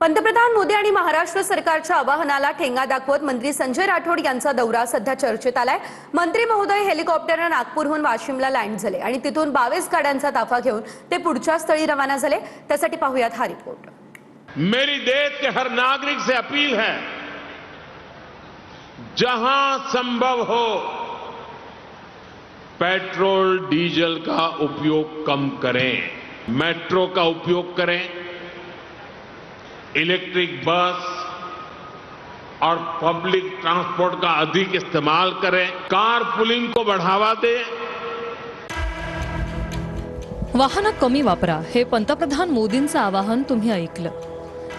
पंतप्रधान मोदी आणि महाराष्ट्र सरकारच्या आवाहनाला ठेंगा दाखवत मंत्री संजय राठोड यांचा दौरा सध्या चर्चेत आलाय। मंत्री महोदय हेलिकॉप्टरने नागपूरहून वाशिमला लँड झाले आणि तिथून 22 गाड्यांचा ताफा घेऊन ते पुढच्या स्थळी रवाना झाले। त्यासाठी पाहूयात हा रिपोर्ट। मेरी देश के हर नागरिक से अपील है, जहां संभव हो पेट्रोल डीजल का उपयोग कम करें, मेट्रो का उपयोग करें, इलेक्ट्रिक बस और पब्लिक ट्रांसपोर्ट का अधिक इस्तेमाल करें, कार पुलिंग को बढ़ावा दें। वाहन कमी वापरा हे पंतप्रधान मोदींचं आवाहन तुम्ही ऐकलं।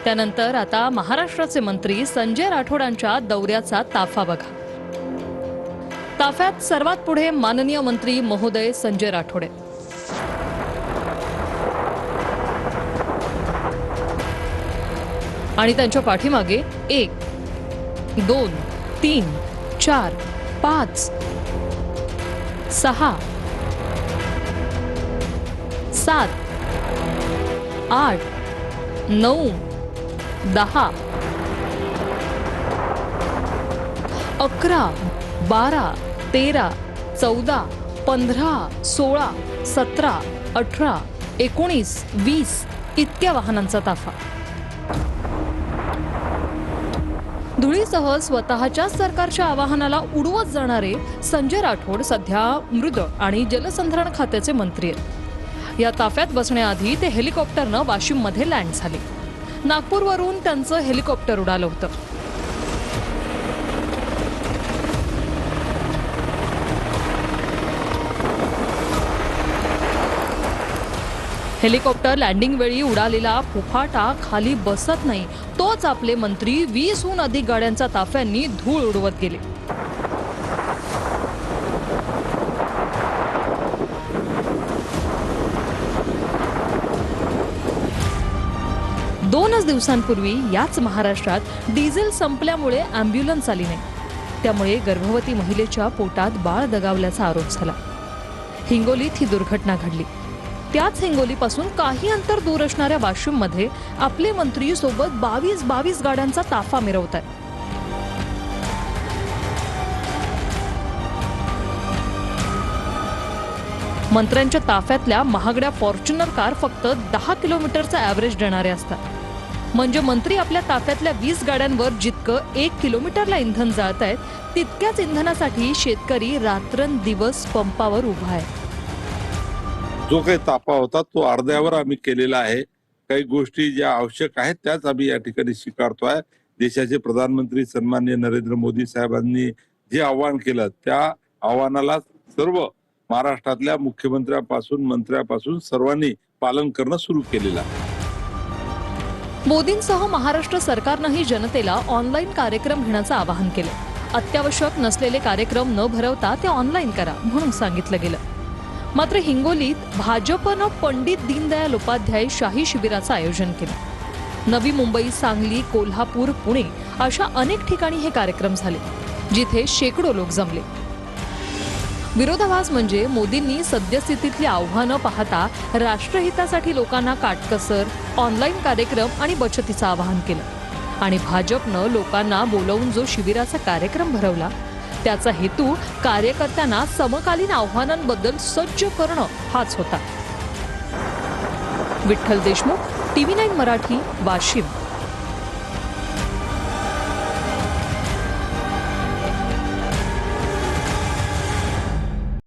त्यानंतर आता महाराष्ट्राचे मंत्री संजय राठोडांच्या दौऱ्याचा ताफा बघा। ताफ्यात सर्वात पुढे माननीय मंत्री महोदय संजय राठोड आहेत। आणि त्यांच्या पाठीमागे 1 2 3 4 5 6 7 8 9 10 11 12 13 14 15 16 17 18 19 20 इतक्या वाहनांचा ताफा। धुळीसह स्वतःच्या सरकारच्या आवाहनाला उडवत जाणारे संजय राठोड सध्या मृद आणि जलसंधारण खात्याचे मंत्री आहेत। या ताफ्यात बसण्याआधी ते हेलिकॉप्टरनं वाशिममध्ये लँड झाले। नागपूरवरून त्यांचं हेलिकॉप्टर उडालं होतं। हेलिकॉप्टर लँडिंग वेळी उडालेला फुफाटा खाली बसत नाही, तोच आपले मंत्री 20हून अधिक गाड्यांच्या ताफ्यांनी धूळ उडवत गेले। दोनच दिवसांपूर्वी याच महाराष्ट्रात डिझेल संपल्यामुळे अँब्युलन्स आली नाही, त्यामुळे गर्भवती महिलेच्या पोटात बाळ दगावल्याचा आरोप झाला। हिंगोलीत ही दुर्घटना घडली। त्याच हिंगोलीपासून काही अंतर दूर असणाऱ्या वाशिममध्ये आपले मंत्री सोबत 22 गाड्यांचा ताफा मिरवत आहेत। मंत्र्यांच्या ताफ्यातल्या महागड्या फॉर्च्युनर कार फक्त 10 किलोमीटरचा ॲव्हरेज देणारे असतात। म्हणजे मंत्री आपल्या ताफ्यातल्या 20 गाड्यांवर जितकं 1 किलोमीटरला इंधन जाळत आहेत, तितक्याच इंधनासाठी शेतकरी रात्रंदिवस पंपावर उभा आहे। जो काही ताफा होता तो अर्ध्यावर आम्ही केलेला आहे। काही गोष्टी ज्या आवश्यक आहेत त्याच आम्ही या ठिकाणी स्वीकारतोय। देशाचे प्रधानमंत्री सन्माननीय नरेंद्र मोदी साहेबांनी जे आवाहन केलं त्या आव्हानाला सर्व महाराष्ट्रातल्या मुख्यमंत्र्यापासून मंत्र्यापासून सर्वांनी पालन करणं सुरू केलेलं आहे। मोदींसह महाराष्ट्र सरकारनंही जनतेला ऑनलाईन कार्यक्रम घेण्याचं आवाहन केलं। अत्यावश्यक नसलेले कार्यक्रम न भरवता ते ऑनलाईन करा म्हणून सांगितलं गेलं। मात्र हिंगोलीत भाजपनं पंडित दीनदयाल उपाध्याय शाही शिबिराचं आयोजन केलं। नवी मुंबई, सांगली, कोल्हापूर, पुणे अशा अनेक ठिकाणी हे कार्यक्रम झाले, जिथे शेकडो लोक जमले। विरोधाभास म्हणजे मोदींनी सद्यस्थितीतली आव्हानं पाहता राष्ट्रहितासाठी लोकांना काटकसर, ऑनलाईन कार्यक्रम आणि बचतीचं आवाहन केलं। आणि भाजपनं लोकांना बोलवून जो शिबिराचा कार्यक्रम भरवला, त्याचा हेतू कार्यकर्त्यांना समकालीन आव्हानांबद्दल सज्ज करणं हाच होता। विठ्ठल देशमुख, TV9 मराठी, वाशिम।